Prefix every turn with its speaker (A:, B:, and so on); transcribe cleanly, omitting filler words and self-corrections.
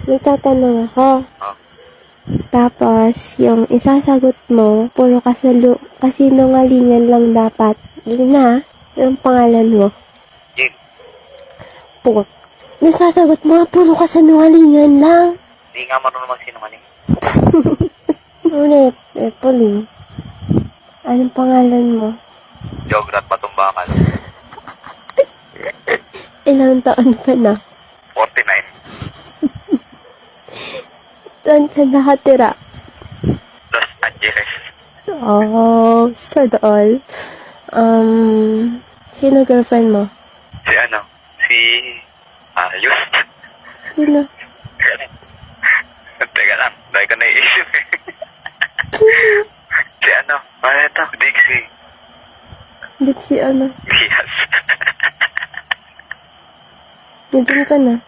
A: Nagtatanong ako.
B: Oh.
A: Tapos, yung isasagot mo, puro kasinungalingan lang dapat. Yun na, yung pangalan mo.
B: Jim.
A: Po. Nasasagot mo, puro kasinungalingan lang.
B: Hindi nga marunong magsinungaling.
A: Ulit, Pauline. Anong pangalan mo?
B: Jograt Patumbakan.
A: Ilang taon ka na?
B: 49.
A: Saan ka nakatira?
B: Los Angeles.
A: Oh, sad all. Sino girlfriend mo?
B: Si Ayos.
A: Sino?
B: Teka lang, dahil ko naiisip eh. Paano ito? Dixie.
A: Dixie ano?
B: Diaz.
A: Nandun ka na.